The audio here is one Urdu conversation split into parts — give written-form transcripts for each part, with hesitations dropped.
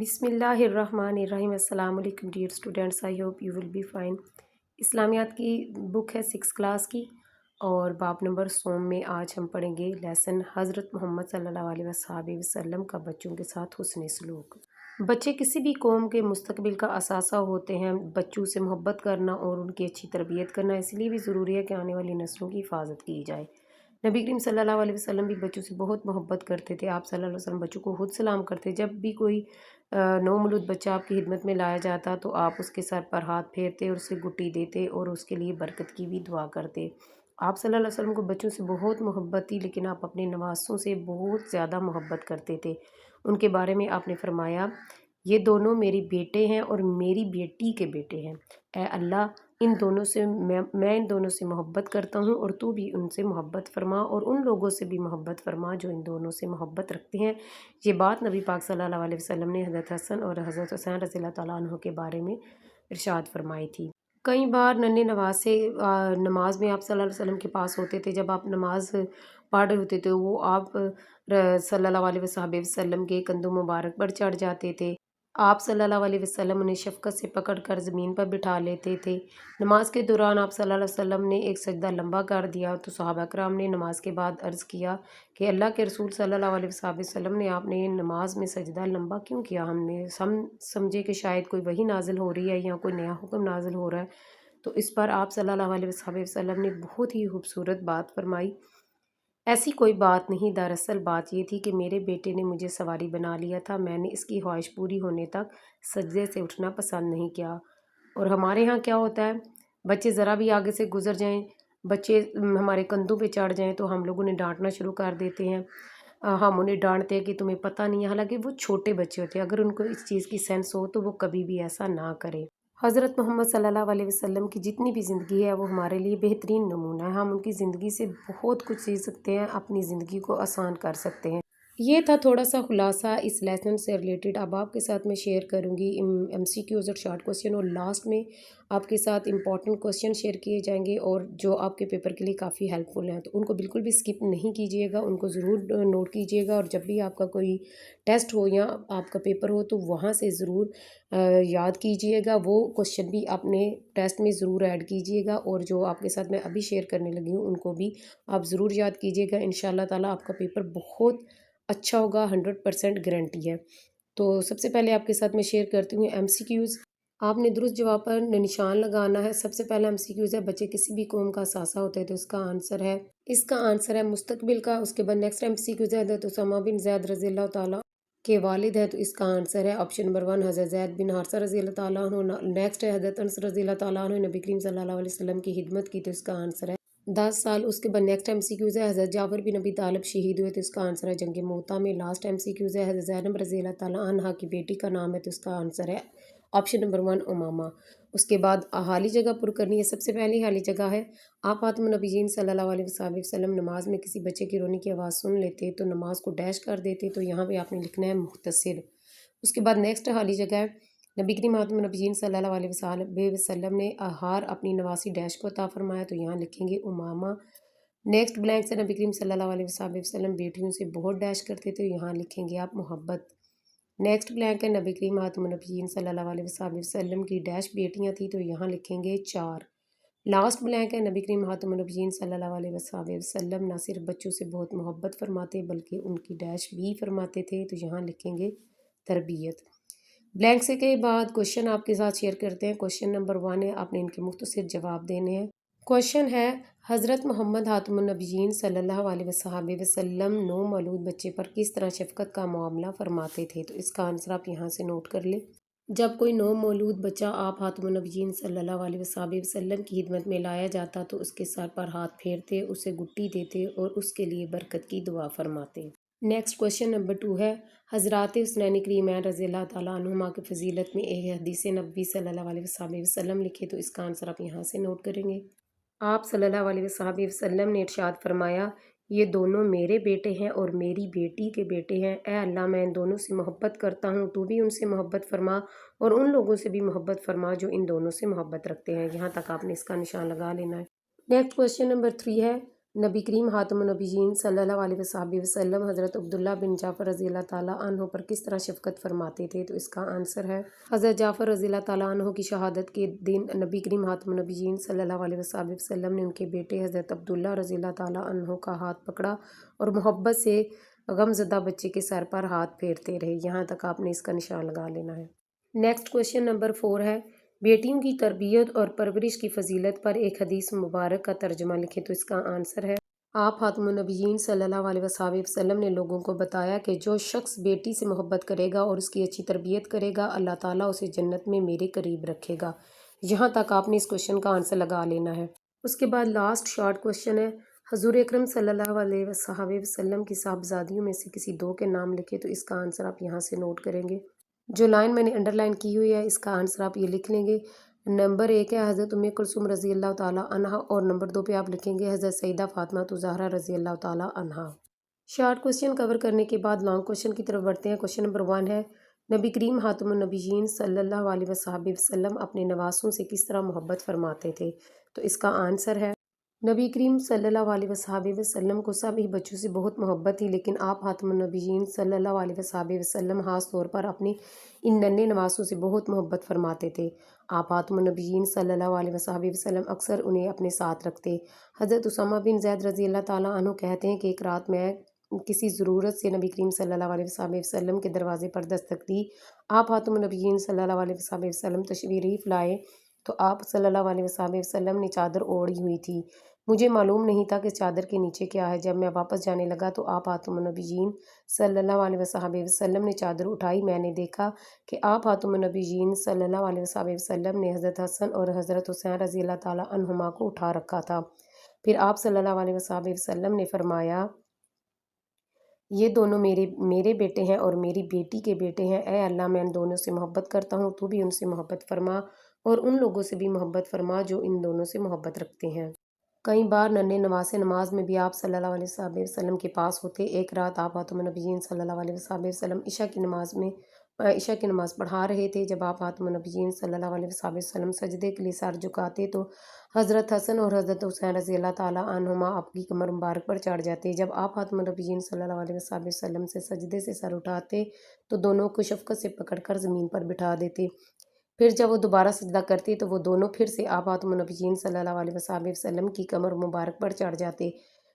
بسم اللہ الرحمن الرحیم۔ السلام علیکم dear students, I hope you will be fine. اسلامیات کی بک ہے 6 کلاس کی، اور باب نمبر 100 میں آج ہم پڑھیں گے لیسن حضرت محمد صلی اللہ علیہ وسلم کا بچوں کے ساتھ حسن سلوک۔ بچے کسی بھی قوم کے مستقبل کا اثاثہ ہوتے ہیں۔ بچوں سے محبت کرنا اور ان کی اچھی تربیت کرنا اس لیے بھی ضروری ہے کہ آنے والی نسلوں کی حفاظت کی جائے۔ نبی کریم صلی اللہ علیہ وسلم بھی بچوں سے بہت محبت کرتے تھے۔ آپ صلی اللہ علیہ وسلم بچوں کو خود سلام کرتے۔ جب بھی کوئی نومولود بچہ آپ کی خدمت میں لایا جاتا تو آپ اس کے سر پر ہاتھ پھیرتے اور اسے گٹی دیتے اور اس کے لیے برکت کی بھی دعا کرتے۔ آپ صلی اللہ علیہ وسلم کو بچوں سے بہت محبت تھی، لیکن آپ اپنے نواسوں سے بہت زیادہ محبت کرتے تھے۔ ان کے بارے میں آپ نے فرمایا، یہ دونوں میرے بیٹے ہیں اور میری بیٹی کے بیٹے ہیں۔ اے اللہ، ان دونوں سے میں ان دونوں سے محبت کرتا ہوں، اور تو بھی ان سے محبت فرما اور ان لوگوں سے بھی محبت فرما جو ان دونوں سے محبت رکھتے ہیں۔ یہ بات نبی پاک صلی اللہ علیہ وسلم نے حضرت حسن اور حضرت حسین رضی اللہ تعالیٰ عنہ کے بارے میں ارشاد فرمائی تھی۔ کئی بار ننھے نواسے نماز میں آپ صلی اللہ علیہ وسلم کے پاس ہوتے تھے۔ جب آپ نماز پڑھ رہے ہوتے تھے وہ آپ صلی اللہ علیہ وسلم کے کندھوں مبارک پر چڑھ جاتے تھے۔ آپ صلی اللہ علیہ وسلم انہیں شفقت سے پکڑ کر زمین پر بٹھا لیتے تھے۔ نماز کے دوران آپ صلی اللہ علیہ وسلم نے ایک سجدہ لمبا کر دیا تو صحابہ کرام نے نماز کے بعد عرض کیا کہ اللہ کے رسول صلی اللہ علیہ وسلم نے آپ نے نماز میں سجدہ لمبا کیوں کیا؟ ہم سمجھے کہ شاید کوئی وحی نازل ہو رہی ہے یا کوئی نیا حکم نازل ہو رہا ہے۔ تو اس پر آپ صلی اللہ علیہ وسلم نے بہت ہی خوبصورت بات فرمائی، ایسی کوئی بات نہیں، دراصل بات یہ تھی کہ میرے بیٹے نے مجھے سواری بنا لیا تھا، میں نے اس کی خواہش پوری ہونے تک سجدے سے اٹھنا پسند نہیں کیا۔ اور ہمارے ہاں کیا ہوتا ہے، بچے ذرا بھی آگے سے گزر جائیں، بچے ہمارے کندھوں پہ چڑھ جائیں تو ہم لوگ انہیں ڈانٹنا شروع کر دیتے ہیں۔ ہم انہیں ڈانٹتے ہیں کہ تمہیں پتہ نہیں ہے، حالانکہ وہ چھوٹے بچے ہوتے ہیں۔ اگر ان کو اس چیز کی سینس ہو تو وہ کبھی بھی ایسا نہ کریں۔ حضرت محمد صلی اللہ علیہ وسلم کی جتنی بھی زندگی ہے وہ ہمارے لیے بہترین نمونہ ہے۔ ہم ان کی زندگی سے بہت کچھ سیکھ سکتے ہیں، اپنی زندگی کو آسان کر سکتے ہیں۔ یہ تھا تھوڑا سا خلاصہ اس لیسن سے ریلیٹڈ۔ اب آپ کے ساتھ میں شیئر کروں گی ایم سی کیوز اور شارٹ کوسچن، اور لاسٹ میں آپ کے ساتھ امپورٹنٹ کوسچن شیئر کیے جائیں گے اور جو آپ کے پیپر کے لیے کافی ہیلپ فل ہیں، تو ان کو بالکل بھی اسکپ نہیں کیجیے گا، ان کو ضرور نوٹ کیجیے گا، اور جب بھی آپ کا کوئی ٹیسٹ ہو یا آپ کا پیپر ہو تو وہاں سے ضرور یاد کیجیے گا، وہ کوسچن بھی اپنے ٹیسٹ میں ضرور ایڈ کیجیے گا، اور جو آپ کے ساتھ میں ابھی شیئر کرنے لگی ہوں ان کو بھی آپ ضرور یاد کیجیے گا۔ انشاءاللہ تعالیٰ آپ کا پیپر بہت اچھا ہوگا، 100% گارنٹی ہے۔ تو سب سے پہلے آپ کے ساتھ میں شیئر کرتی ہوں ایم سی کیوز۔ آپ نے درست جواب پر نشان لگانا ہے۔ سب سے پہلا ایم سی کیوز ہے، بچے کسی بھی قوم کا اثاثہ ہوتے ہیں، تو اس کا آنسر ہے مستقبل کا۔ اس کے بعد نیکسٹ ایم سی کیوز ہے حضرت اسامہ بن زید رضی اللہ تعالیٰ کے والد ہے، تو اس کا آنسر ہے آپشن نمبر 1 حضرت زید بن حارثہ رضی اللہ تعالیٰ عنہ۔ نیکسٹ ہے حضرت انس رضی اللہ تعالیٰ عنہ، نبی کریم صلی اللہ علیہ وسلم کی خدمت کی، تو اس کا آنسر ہے 10 سال۔ اس کے بعد نیکسٹ ایم سی کیوز ہے حضرت جعفر بن ابی طالب شہید ہوئے، تو اس کا آنسر ہے جنگ موتا میں۔ لاسٹ ایم سی کیوز ہے حضرت زینب رضی اللہ تعالیٰ عنہا کی بیٹی کا نام ہے، تو اس کا آنسر ہے آپشن نمبر 1 امامہ۔ اس کے بعد حالی جگہ پر کرنی ہے۔ سب سے پہلی حالی جگہ ہے، آپ خاتم النبیین صلی اللہ علیہ وسلم نماز میں کسی بچے کی رونے کی آواز سن لیتے تو نماز کو ڈیش کر دیتے، تو یہاں پہ آپ نے لکھنا ہے مختصر۔ اس کے بعد نیکسٹ حالی جگہ ہے، نبی کریم خاتم النبیین صلی اللہ علیہ وسلم نے ہار اپنی نواسی ڈیش کو عطا فرمایا، تو یہاں لکھیں گے امامہ۔ نیکسٹ بلینک سے، نبی کریم صلی اللہ علیہ وسلم بیٹیوں سے بہت ڈیش کرتے تھے، یہاں لکھیں گے آپ محبت۔ نیکسٹ بلینک ہے، نبی کریم خاتم النبیین صلی اللہ علیہ وسلم کی ڈیش بیٹیاں تھیں، تو یہاں لکھیں گے 4۔ لاسٹ بلینک ہے، نبی کریم خاتم النبیین صلی اللہ علیہ وسلم نہ صرف بچوں سے بہت محبت فرماتے بلکہ ان کی ڈیش بھی فرماتے تھے، تو یہاں لکھیں گے تربیت۔ بلینک سے کے بعد کوشچن آپ کے ساتھ شیئر کرتے ہیں۔ کوشچن نمبر 1 ہے، آپ نے ان کے مختصر جواب دینے ہیں۔ کوشچن ہے، حضرت محمد خاتم النبیین صلی اللہ علیہ وسلم نومولود بچے پر کس طرح شفقت کا معاملہ فرماتے تھے، تو اس کا آنسر آپ یہاں سے نوٹ کر لیں۔ جب کوئی نومولود بچہ آپ خاتم النبیین صلی اللہ علیہ وسلم کی خدمت میں لایا جاتا تو اس کے سر پر ہاتھ پھیرتے، اسے گٹی دیتے اور اس کے لیے برکت کی دعا فرماتے۔ نیکسٹ کوشچن نمبر 2 ہے، حضرات حسنین کریمین رضی اللہ تعالیٰ عنہما کی فضیلت میں ایک حدیث نبوی صلی اللہ علیہ وسلم لکھے، تو اس کا آنسر آپ یہاں سے نوٹ کریں گے۔ آپ صلی اللہ علیہ وسلم نے ارشاد فرمایا، یہ دونوں میرے بیٹے ہیں اور میری بیٹی کے بیٹے ہیں۔ اے اللہ، میں ان دونوں سے محبت کرتا ہوں، تو بھی ان سے محبت فرما اور ان لوگوں سے بھی محبت فرما جو ان دونوں سے محبت رکھتے ہیں۔ یہاں تک آپ نے اس کا نشان لگا لینا ہے۔ نیکسٹ کوشچن نمبر 3 ہے، نبی کریم خاتم النبیین صلی اللہ علیہ وسلم حضرت عبداللہ بن جعفر رضی اللہ تعالیٰ عنہ پر کس طرح شفقت فرماتے تھے؟ تو اس کا آنسر ہے حضرت جعفر رضی اللہ تعالیٰ عنہ کی شہادت کے دن نبی کریم خاتم النبیین صلی اللہ علیہ وسلم نے ان کے بیٹے حضرت عبداللہ رضی اللہ تعالیٰ عنہ کا ہاتھ پکڑا اور محبت سے غم زدہ بچے کے سر پر ہاتھ پھیرتے رہے۔ یہاں تک آپ نے اس کا نشان لگا لینا ہے۔ نیکسٹ کوشچن نمبر 4 ہے، بیٹیوں کی تربیت اور پرورش کی فضیلت پر ایک حدیث مبارک کا ترجمہ لکھیں۔ تو اس کا آنسر ہے آپ خاتم النبیین صلی اللہ علیہ وسلم نے لوگوں کو بتایا کہ جو شخص بیٹی سے محبت کرے گا اور اس کی اچھی تربیت کرے گا، اللہ تعالیٰ اسے جنت میں میرے قریب رکھے گا۔ یہاں تک آپ نے اس کوشچن کا آنسر لگا لینا ہے۔ اس کے بعد لاسٹ شارٹ کوشچن ہے، حضور اکرم صلی اللہ علیہ وسلم کی صاحبزادیوں میں سے کسی دو کے نام لکھے۔ تو اس کا آنسر آپ یہاں سے نوٹ کریں گے۔ جو لائن میں نے انڈر لائن کی ہوئی ہے اس کا آنسر آپ یہ لکھ لیں گے۔ نمبر 1 ہے حضرت ام کلثوم رضی اللہ تعالیٰ عنہا، اور نمبر 2 پہ آپ لکھیں گے حضرت سیدہ فاطمہ زہرا رضی اللہ تعالیٰ عنہا۔ شارٹ کوشچن کور کرنے کے بعد لانگ کوشچن کی طرف بڑھتے ہیں۔ کوشچن نمبر 1 ہے، نبی کریم خاتم النبیین صلی اللہ علیہ وسلم اپنے نواسوں سے کس طرح محبت فرماتے تھے؟ تو اس کا آنسر ہے نبی کریم صلی اللہ علیہ وسلم کو سب ہی بچوں سے بہت محبت تھی، لیکن آپ خاتم النبیین صلی اللہ علیہ وسلم خاص طور پر اپنے ان ننھے نواسوں سے بہت محبت فرماتے تھے۔ آپ خاتم النبیین صلی اللہ علیہ وسلم اکثر انہیں اپنے ساتھ رکھتے۔ حضرت اسامہ بن زید رضی اللہ تعالیٰ عنہ کہتے ہیں کہ ایک رات میں کسی ضرورت سے نبی کریم صلی اللہ علیہ وسلم کے دروازے پر دستک دی۔ آپ خاتم النبیین صلی اللہ علیہ وسلم تشریف لائے تو آپ صلی اللہ علیہ وسلم نے چادر اوڑھی ہوئی تھی۔ مجھے معلوم نہیں تھا کہ چادر کے نیچے کیا ہے۔ جب میں واپس جانے لگا تو آپ خاتم النبیین صلی اللہ علیہ وسلم نے چادر اٹھائی۔ میں نے دیکھا کہ آپ خاتم النبیین صلی اللہ علیہ وسلم نے حضرت حسن اور حضرت حسین رضی اللہ تعالیٰ عنہما کو اٹھا رکھا تھا۔ پھر آپ صلی اللہ علیہ وسلم نے فرمایا، یہ دونوں میرے بیٹے ہیں اور میری بیٹی کے بیٹے ہیں۔ اے اللہ، میں ان دونوں سے محبت کرتا ہوں، تو بھی ان سے محبت فرما اور ان لوگوں سے بھی محبت فرما جو ان دونوں سے محبت رکھتے ہیں۔ کئی بار ننھے نواسے نماز میں بھی آپ صلی اللہ علیہ وسلم کے پاس ہوتے۔ ایک رات آپ خاتم النبیین صلی اللہ علیہ وسلم عشاء کی نماز پڑھا رہے تھے۔ جب آپ خاتم النبیین صلی اللہ علیہ وسلم سجدے کے لیے سر جھکاتے تو حضرت حسن اور حضرت حسین رضی اللہ تعالیٰ عنہما آپ کی کمر مبارک پر چڑھ جاتے۔ جب آپ خاتم النبیین صلی اللہ علیہ وسلم سے سجدے سے سر اٹھاتے تو دونوں کو شفقت سے پکڑ کر زمین پر بٹھا دیتے۔ پھر جب وہ دوبارہ سجدہ کرتے تو وہ دونوں پھر سے آپ خاتم النبیین صلی اللہ علیہ وسلم کی کمر مبارک پر چڑھ جاتے۔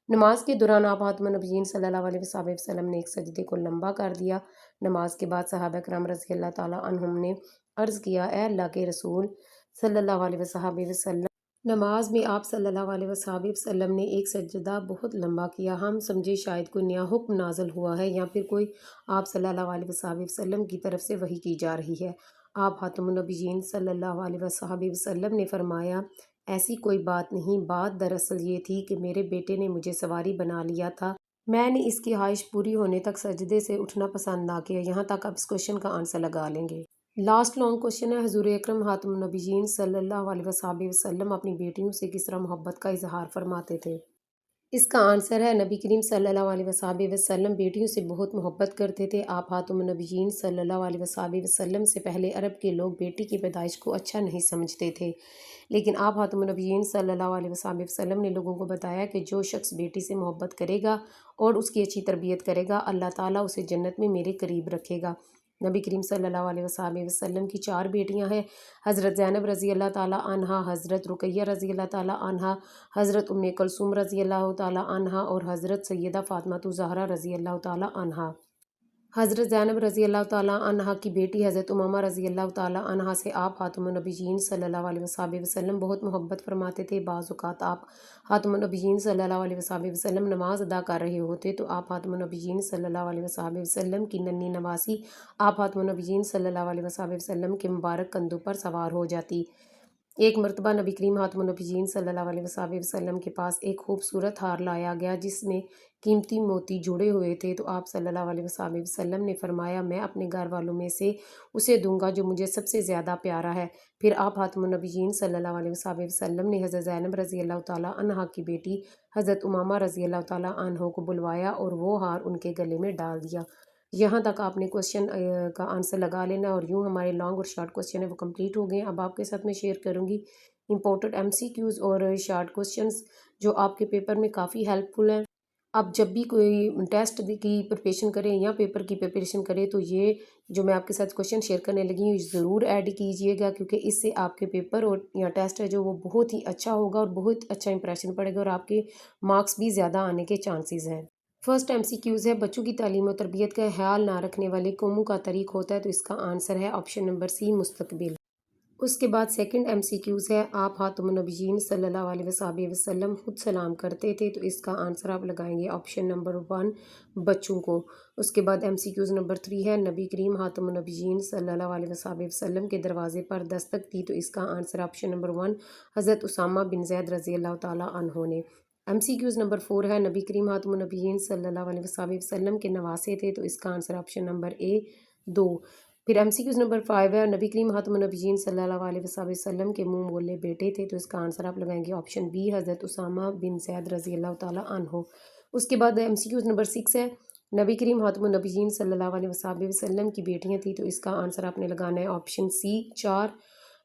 نماز کے دوران آپ خاتم النبیین صلی اللہ علیہ وسلم نے ایک سجدے کو لمبا کر دیا۔ نماز کے بعد صحابہ کرام رضی اللہ تعالیٰ عنہم نے عرض کیا، اے اللہ کے رسول صلی اللہ علیہ وسلم، نماز میں آپ صلی اللہ علیہ وسلم نے ایک سجدہ بہت لمبا کیا۔ ہم سمجھے شاید کوئی نیا حکم نازل ہوا ہے یا پھر کوئی آپ صلی اللہ علیہ وسلم کی طرف سے وحی کی جا رہی ہے۔ آپ خاتم النبیین صلی اللہ علیہ وسلم نے فرمایا، ایسی کوئی بات نہیں، بات دراصل یہ تھی کہ میرے بیٹے نے مجھے سواری بنا لیا تھا۔ میں نے اس کی خواہش پوری ہونے تک سجدے سے اٹھنا پسند نہ کیا۔ یہاں تک آپ اس کوشچن کا آنسر لگا لیں گے۔ لاسٹ لانگ کوشچن ہے، حضور اکرم خاتم النبیین صلی اللہ علیہ وسلم اپنی بیٹیوں سے کس طرح محبت کا اظہار فرماتے تھے؟ اس کا آنسر ہے نبی کریم صلی اللہ علیہ وسلم بیٹیوں سے بہت محبت کرتے تھے۔ آپ خاتم النبیین صلی اللہ علیہ وسلم سے پہلے عرب کے لوگ بیٹی کی پیدائش کو اچھا نہیں سمجھتے تھے، لیکن آپ خاتم النبیین صلی اللہ علیہ وسلم نے لوگوں کو بتایا کہ جو شخص بیٹی سے محبت کرے گا اور اس کی اچھی تربیت کرے گا، اللہ تعالیٰ اسے جنت میں میرے قریب رکھے گا۔ نبی کریم صلی اللہ علیہ وسلم کی 4 بیٹیاں ہیں، حضرت زینب رضی اللہ تعالیٰ عنہا، حضرت رقیہ رضی اللہ تعالیٰ عنہا، حضرت ام کلثوم رضی اللہ تعالیٰ عنہا اور حضرت سیدہ فاطمہ زہرا رضی اللہ تعالیٰ عنہا۔ حضرت زینب رضی اللہ تعالیٰ عنہا کی بیٹی حضرت امامہ رضی اللہ تعالیٰ عنہا سے آپ خاتم النبیین صلی اللہ علیہ وسلم بہت محبت فرماتے تھے۔ بعض اوقات آپ خاتم النبیین صلی اللہ علیہ وسلم نماز ادا کر رہے ہوتے تو آپ خاتم النبیین صلی اللہ علیہ وسلم کی ننھی نواسی آپ خاتم النبیین صلی اللہ علیہ وسلم کے مبارک کندھوں پر سوار ہو جاتی۔ ایک مرتبہ نبی کریم خاتم النبیین صلی اللہ علیہ وسلم کے پاس ایک خوبصورت ہار لایا گیا جس میں قیمتی موتی جڑے ہوئے تھے، تو آپ صلی اللہ علیہ وسلم نے فرمایا، میں اپنے گھر والوں میں سے اسے دوں گا جو مجھے سب سے زیادہ پیارا ہے۔ پھر آپ خاتم النبیین صلی اللہ علیہ وسلم نے حضرت زینب رضی اللہ تعالیٰ عنہا کی بیٹی حضرت امامہ رضی اللہ تعالیٰ عنہ کو بلوایا اور وہ ہار ان کے گلے میں ڈال دیا۔ یہاں تک آپ نے کوشچن کا آنسر لگا لینا، اور یوں ہمارے لانگ اور شارٹ کوشچن ہے وہ کمپلیٹ ہو گئے ہیں۔ اب آپ کے ساتھ میں شیئر کروں گی امپورٹنٹ MCQs اور شارٹ کوشچنس جو آپ کے پیپر میں کافی ہیلپ فل ہیں۔ آپ جب بھی کوئی ٹیسٹ کی پریپریشن کریں یا پیپر کی پریپریشن کریں تو یہ جو میں آپ کے ساتھ کوشچن شیئر کرنے لگی ہوں ضرور ایڈ کیجئے گا، کیونکہ اس سے آپ کے پیپر اور یا ٹیسٹ ہے جو وہ بہت ہی اچھا ہوگا اور بہت اچھا امپریشن پڑے گا اور آپ کے مارکس بھی زیادہ آنے کے چانسز ہیں۔ فرسٹ MCQs ہے بچوں کی تعلیم و تربیت کا خیال نہ رکھنے والے قوموں کا طریق ہوتا ہے، تو اس کا آنسر ہے آپشن نمبر سی مستقبل۔ اس کے بعد سیکنڈ MCQs ہے آپ خاتم النبیین صلی اللہ علیہ وسلم خود سلام کرتے تھے، تو اس کا آنسر آپ لگائیں گے آپشن نمبر 1 بچوں کو۔ اس کے بعد MCQs نمبر 3 ہے نبی کریم خاتم النبیین صلی اللہ علیہ وسلم کے دروازے پر دستک دی، تو اس کا آنسر آپشن نمبر 1 حضرت اسامہ بن زید رضی اللہ تعالیٰ عنہ نے۔ MCQs نمبر 4 ہے نبی کریم خاتم النبیین صلی اللہ علیہ وسلم کے نواسے تھے، تو اس کا آنسر آپشن نمبر A 2۔ پھر MCQs نمبر 5 ہے نبی کریم خاتم النبیین صلی اللہ علیہ وسلم کے منہ بولے بیٹے تھے، تو اس کا آنسر آپ لگائیں گے آپشن B حضرت اسامہ بن زید رضی اللہ تعالیٰ عنہ۔ اس کے بعد MCQs نمبر 6 ہے نبی کریم خاتم النبیین صلی اللہ علیہ وسلم کی بیٹیاں تھیں، تو اس کا آنسر آپ نے لگانا ہے آپشن C 4۔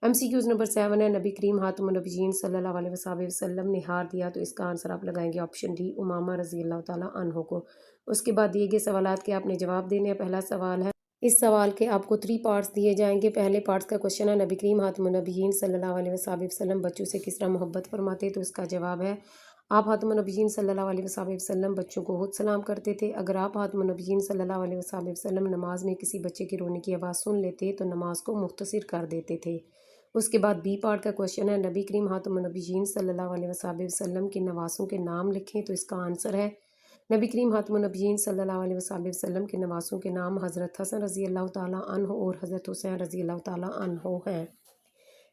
MCQs نمبر 7 ہے نبی کریم خاتم النبیین صلی اللہ علیہ وسلم نے ہار دیا، تو اس کا آنسر آپ لگائیں گے آپشن D امامہ رضی اللہ تعالیٰ عنہ کو۔ اس کے بعد دیے گئے سوالات کے آپ نے جواب دینے ہیں۔ پہلا سوال ہے اس سوال کے آپ کو 3 پارٹس دیے جائیں گے۔ پہلے پارٹس کا کوشچن ہے نبی کریم خاتم النبیین صلی اللہ علیہ وسلم بچوں سے کس طرح محبت فرماتے، تو اس کا جواب ہے آپ خاتم النبیین صلی اللہ علیہ وسلم بچوں کو خود سلام کرتے تھے۔ اگر آپ خاتم النبیین صلی اللہ علیہ وسلم نماز میں کسی بچے کے رونے کی آواز سن لیتے تو نماز کو مختصر کر دیتے تھے۔ اس کے بعد B پارٹ کا کوشچن ہے نبی کریم خاتم النبیین صلی اللہ علیہ وسلم کے نواسوں کے نام لکھیں، تو اس کا آنسر ہے نبی کریم خاتم النبیین صلی اللہ علیہ وسلم کے نواسوں کے نام حضرت حسن رضی اللہ تعالیٰ عنہ اور حضرت حسین رضی اللہ تعالیٰ عنہ ہیں۔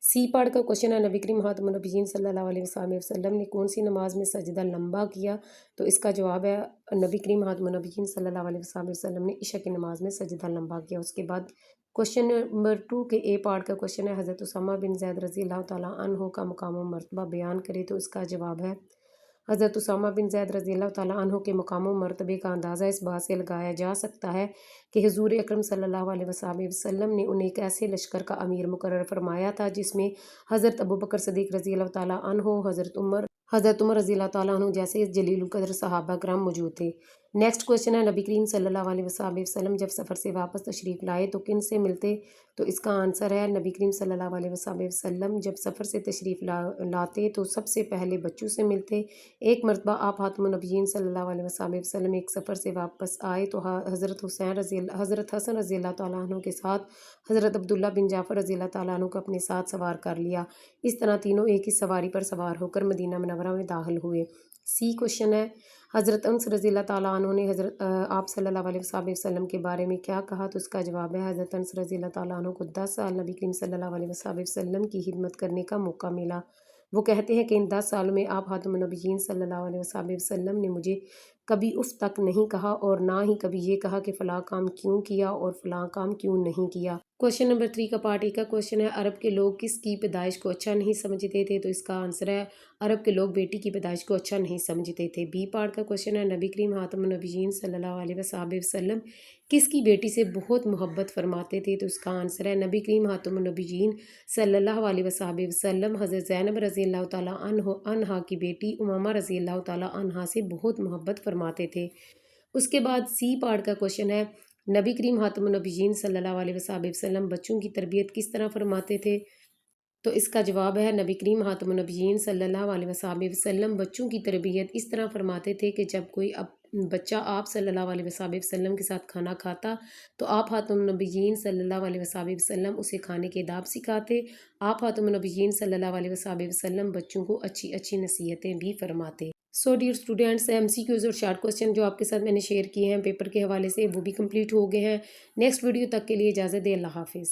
C پارٹ کا کوشچن ہے نبی کریم خاتم النبیین صلی اللہ علیہ وسلم نے کون سی نماز میں سجدہ لمبا کیا، تو اس کا جواب ہے نبی کریم خاتم النبیین صلی اللہ علیہ وسلم نے عشاء کی نماز میں سجدہ لمبا کیا۔ اس کے بعد کوشچن نمبر 2 کے A پارٹ کا کوشچن ہے حضرت اسامہ بن زید رضی اللہ تعالیٰ عنہ کا مقام و مرتبہ بیان کرے، تو اس کا جواب ہے حضرت اسامہ بن زید رضی اللہ تعالیٰ عنہ کے مقام و مرتبے کا اندازہ اس بات سے لگایا جا سکتا ہے کہ حضور اکرم صلی اللہ علیہ وسلم نے انہیں ایک ایسے لشکر کا امیر مقرر فرمایا تھا جس میں حضرت ابوبکر صدیق رضی اللہ تعالیٰ عنہ، حضرت عمر رضی اللہ تعالیٰ عنہ جیسے جلیل القدر صحابہ کرام موجود تھے۔ نیکسٹ کوشچن ہے نبی کریم صلی اللہ علیہ وسلم جب سفر سے واپس تشریف لائے تو کن سے ملتے، تو اس کا آنسر ہے نبی کریم صلی اللہ علیہ وسلم جب سفر سے تشریف لاتے تو سب سے پہلے بچوں سے ملتے۔ ایک مرتبہ آپ خاتم النبیین صلی اللہ علیہ وسلم ایک سفر سے واپس آئے تو حضرت حسن رضی اللہ تعالیٰ عنہ کے ساتھ حضرت عبداللہ بن جعفر رضی اللہ تعالیٰ عنہ کو اپنے ساتھ سوار کر لیا۔ اس طرح تینوں ایک ہی سواری پر سوار ہو کر مدینہ منورہ میں داخل ہوئے۔ C کوشچن ہے حضرت انس رضی اللہ تعالیٰ عنہ نے آپ صلی اللہ علیہ وسلم کے بارے میں کیا کہا، تو اس کا جواب ہے حضرت انس رضی اللہ تعالیٰ عنہ کو 10 سال نبی کریم صلی اللہ علیہ وسلم کی خدمت کرنے کا موقع ملا۔ وہ کہتے ہیں کہ ان 10 سالوں میں آپ خاتم النبیین صلی اللہ علیہ وسلم نے مجھے کبھی اف تک نہیں کہا اور نہ ہی کبھی یہ کہا کہ فلاں کام کیوں کیا اور فلاں کام کیوں نہیں کیا۔ کوشچن نمبر 3 کا پارٹ 1 کا کوشچن ہے عرب کے لوگ کس کی پیدائش کو اچھا نہیں سمجھتے تھے، تو اس کا آنسر ہے عرب کے لوگ بیٹی کی پیدائش کو اچھا نہیں سمجھتے تھے۔ B پارٹ کا کوشچن ہے نبی کریم خاتم النبیین صلی اللہ علیہ وسلم کس کی بیٹی سے بہت محبت فرماتے تھے، تو اس کا آنسر ہے نبی کریم خاتم النبیین صلی اللہ علیہ وسلم حضرت زینب رضی اللہ تعالیٰ عنہا کی بیٹی امامہ رضی اللہ تعالیٰ عنہا سے بہت محبت فرماتے تھے۔ اس کے بعد C پارٹ کا کوشچن ہے نبی کریم خاتم النبیین صلی اللہ علیہ وسلم بچوں کی تربیت کس طرح فرماتے تھے، تو اس کا جواب ہے نبی کریم خاتم النبیین صلی اللہ علیہ وسلم بچوں کی تربیت اس طرح فرماتے تھے کہ جب کوئی بچہ آپ صلی اللہ علیہ وسلم کے ساتھ کھانا کھاتا تو آپ خاتم النبیین صلی اللہ علیہ وسلم اسے کھانے کے آداب سکھاتے۔ آپ خاتم النبیین صلی اللہ علیہ وسلم بچوں کو اچھی اچھی نصیحتیں بھی فرماتے۔ سو ڈیئر اسٹوڈینٹس MCQs اور شارٹ کوشچن جو آپ کے ساتھ میں نے شیئر کیے ہیں پیپر کے حوالے سے وہ بھی کمپلیٹ ہو گئے ہیں۔ نیکسٹ ویڈیو تک کے لیے اجازت دیں، اللہ حافظ۔